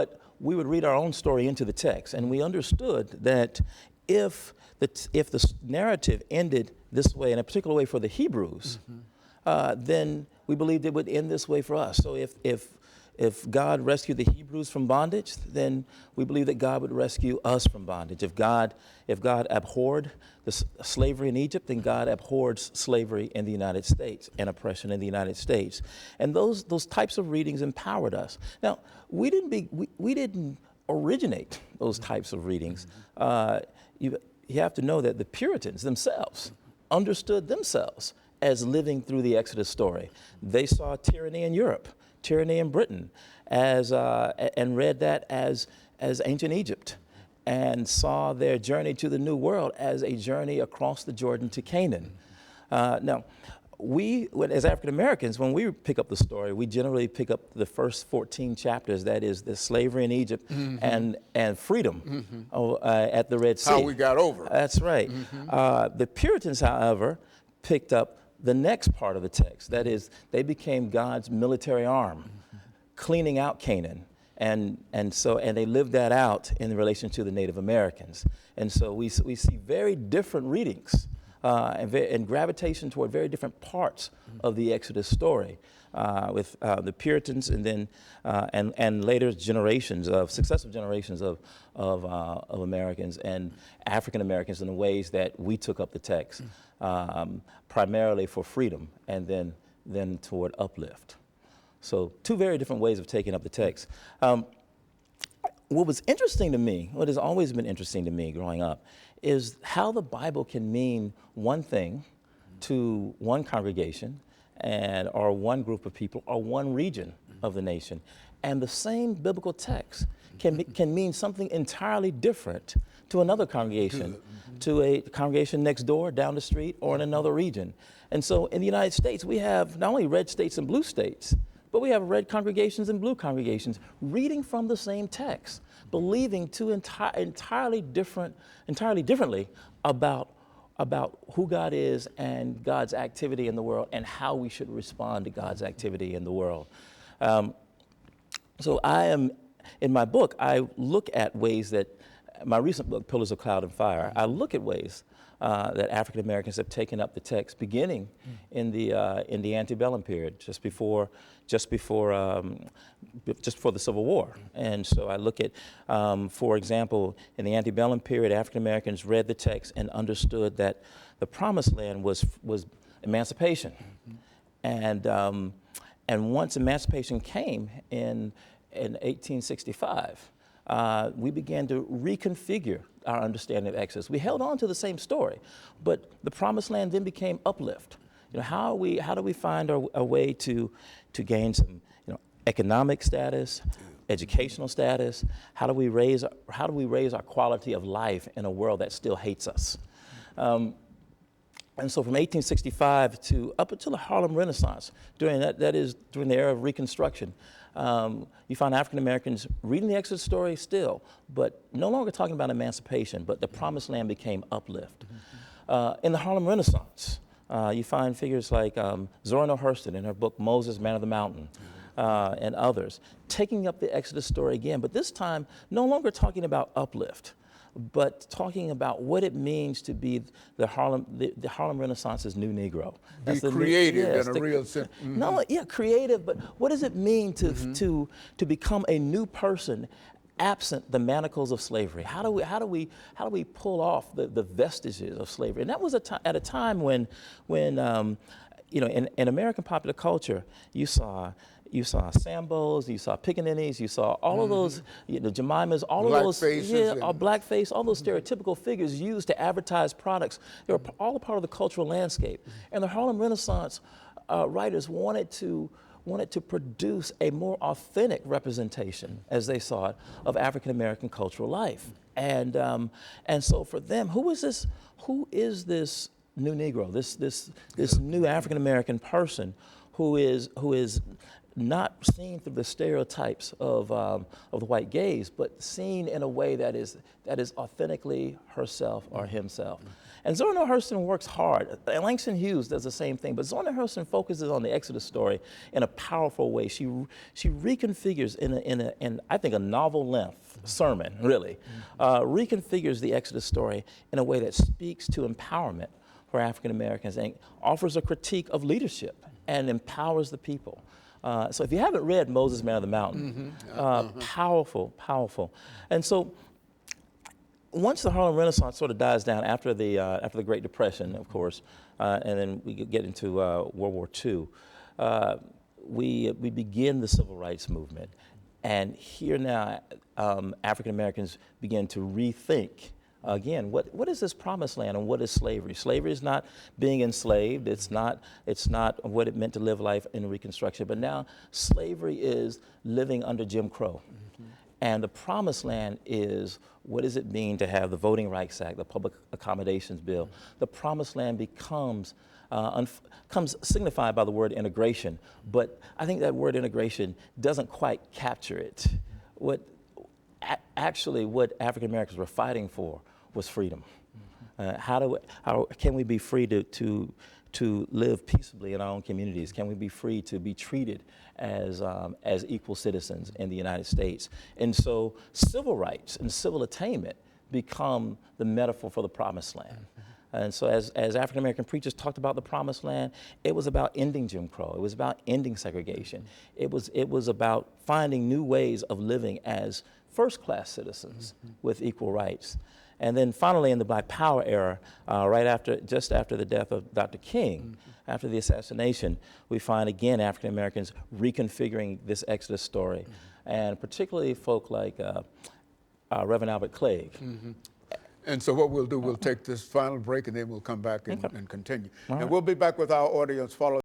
But we would read our own story into the text, and we understood that if the narrative ended this way, in a particular way for the Hebrews, then we believed it would end this way for us. So if God rescued the Hebrews from bondage, then we believe that God would rescue us from bondage. If God abhorred the slavery in Egypt, then God abhors slavery in the United States and oppression in the United States. And those types of readings empowered us. Now, we didn't originate those types of readings. You have to know that the Puritans themselves understood themselves as living through the Exodus story. They saw tyranny in Europe, tyranny in Britain, and read that as ancient Egypt, and saw their journey to the New World as a journey across the Jordan to Canaan. Now, as African Americans, when we pick up the story, we generally pick up the first 14 chapters, that is the slavery in Egypt and freedom at the Red Sea. How we got over. That's right. The Puritans, however, picked up the next part of the text. That is, they became God's military arm, cleaning out Canaan. And they lived that out in relation to the Native Americans. And so we see very different readings and gravitation toward very different parts of the Exodus story, with the Puritans and then and later successive generations of Americans and African Americans in the ways that we took up the text, primarily for freedom and then toward uplift. So two very different ways of taking up the text. What was interesting to me, what has always been interesting to me growing up, is how the Bible can mean one thing to one congregation or one group of people or one region of the nation, and the same biblical text can mean something entirely different to another congregation, to a congregation next door, down the street, or in another region. And so in the United States, we have not only red states and blue states, but we have red congregations and blue congregations reading from the same text, believing entirely differently about who God is and God's activity in the world and how we should respond to God's activity in the world. So in my book, I look at ways that, my recent book, Pillars of Cloud and Fire, I look at ways that African Americans have taken up the text, beginning in the antebellum period, just before the Civil War. And so I look at, for example, in the antebellum period, African Americans read the text and understood that the Promised Land was emancipation, and once emancipation came in 1865. We began to reconfigure our understanding of Exodus. We held on to the same story, but the Promised Land then became uplift. How do we find a way to gain some economic status, educational status? How do we raise our quality of life in a world that still hates us? And so from 1865 up until the Harlem Renaissance, during the era of Reconstruction, you find African Americans reading the Exodus story still, but no longer talking about emancipation, but the Promised Land became uplift. In the Harlem Renaissance, you find figures like Zora Neale Hurston in her book Moses, Man of the Mountain, and others, taking up the Exodus story again, but this time no longer talking about uplift, but talking about what it means to be the Harlem Renaissance's new Negro. That's creative in a real sense. Creative, but what does it mean to become a new person absent the manacles of slavery? How do we pull off the vestiges of slavery? And that was at a time when in American popular culture, you saw Sambos, you saw Pickaninnies, you saw all of those, Jemimas, all of those, blackface, all those stereotypical figures used to advertise products. They were all a part of the cultural landscape. And the Harlem Renaissance writers wanted to produce a more authentic representation, as they saw it, of African American cultural life. And so for them, who is this new Negro, this new African American person who is not seen through the stereotypes of the white gaze, but seen in a way that is authentically herself or himself. And Zora Neale Hurston works hard. Langston Hughes does the same thing, but Zora Neale Hurston focuses on the Exodus story in a powerful way. She reconfigures in I think a novel-length sermon, really, reconfigures the Exodus story in a way that speaks to empowerment for African Americans and offers a critique of leadership and empowers the people. So if you haven't read Moses, Man of the Mountain, powerful, powerful. And so once the Harlem Renaissance sort of dies down after the Great Depression, of course, and then we get into World War II, we begin the Civil Rights Movement. And here now, African Americans begin to rethink again, what is this promised land and what is slavery? Slavery is not being enslaved. It's not what it meant to live life in Reconstruction. But now slavery is living under Jim Crow. And the promised land is, what does it mean to have the Voting Rights Act, the Public Accommodations Bill? The promised land becomes comes signified by the word integration. But I think that word integration doesn't quite capture it. Actually, what African Americans were fighting for was freedom. How can we be free to live peaceably in our own communities? Can we be free to be treated as equal citizens in the United States? And so civil rights and civil attainment become the metaphor for the promised land. And so as African American preachers talked about the promised land, it was about ending Jim Crow. It was about ending segregation. It was about finding new ways of living as first-class citizens with equal rights. And then finally in the Black Power era, just after the death of Dr. King, after the assassination, we find again African Americans reconfiguring this Exodus story, and particularly folk like Reverend Albert Clegg. And so what we'll do, we'll take this final break and then we'll come back and continue. And we'll be back with our audience following.